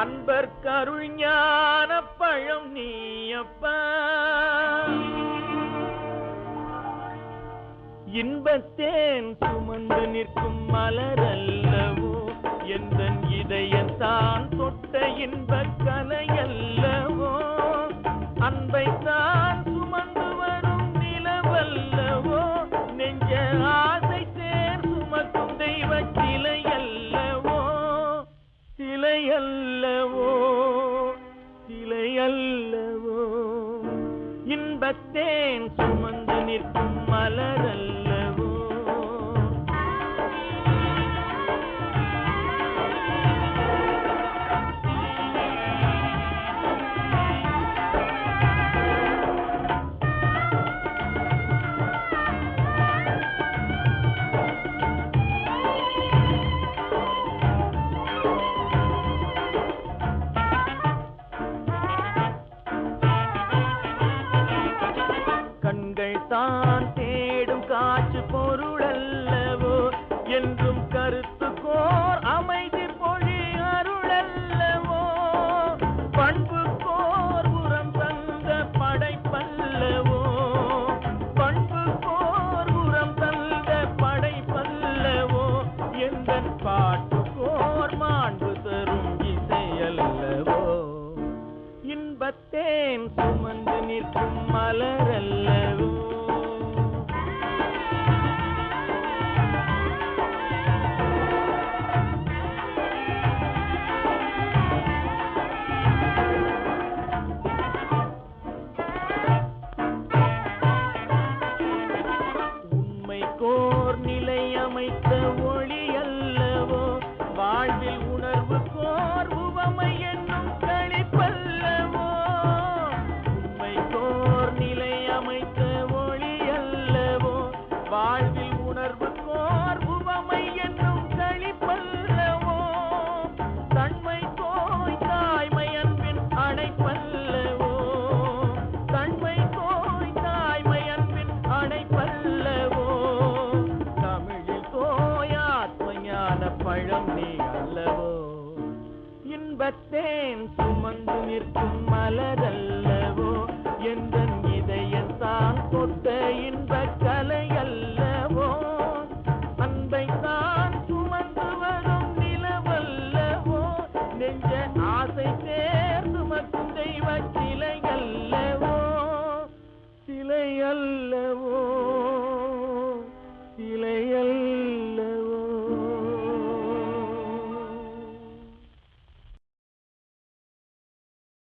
அன்பர் கருள் ஞான பழம் நீயப்பா. இன்பத்தேன் சுமந்து நிற்கும் மலரல்லவோ, எந்தன் இதயத்தான் தொட்ட இன்பக் கலையல்லவோ. அன்பைத்தான் சுமந்து வரும் நிலவல்லவோ, நெஞ்ச ஆசை தேர் சுமக்கும் தெய்வ சிலையல்லவோ. சிலையல்லவோ, சிலையல்லவோ, இன்பத்தேன் சுமந்து நிற்கும் மலரல்லவோ. கண்கள் தான் தேடும் காட்சி பொருளல்லவோ, என்றும் கருத்துக்கோர் அமைதி பொழி அருளல்லவோ. பண்புக்கோர் உரம் தந்த படைப்பல்லவோ, பண்புக்கோர் உரம் தந்த படைப்பல்லவோ. எந்தன் பாட்டுக்கோர் மாண்பு தரும் இசையல்லவோ. இன்பத்தேன் சுமந்து நிற்கும் மலரல்லவோ. உண்மைக்கோர் நிலை அமைத்த ஒளி அல்லவோ, வாழ்வில் உணர்வு கோர் உவமை என்னும் களிப்பல்லவோ. உண்மைக்கோர் நிலை அமைத்த ஒளி அல்லவோ, வாழ்வில் உணர்வு கோர் உவமை என்னும் களிப்பல்லவோ. தன்மை கோய் தாய்மை அன்பின் அணைப்பல்லவோ, தன்மை கோய் தாய்மை அன்பின் அணைப்பல்லவோ. தமிழில் கோய் ஆத்ம ஞான பழம் நீ அல்லவோ. இன்பத்தேன் சுமந்து நிற்கும் மலரல்ல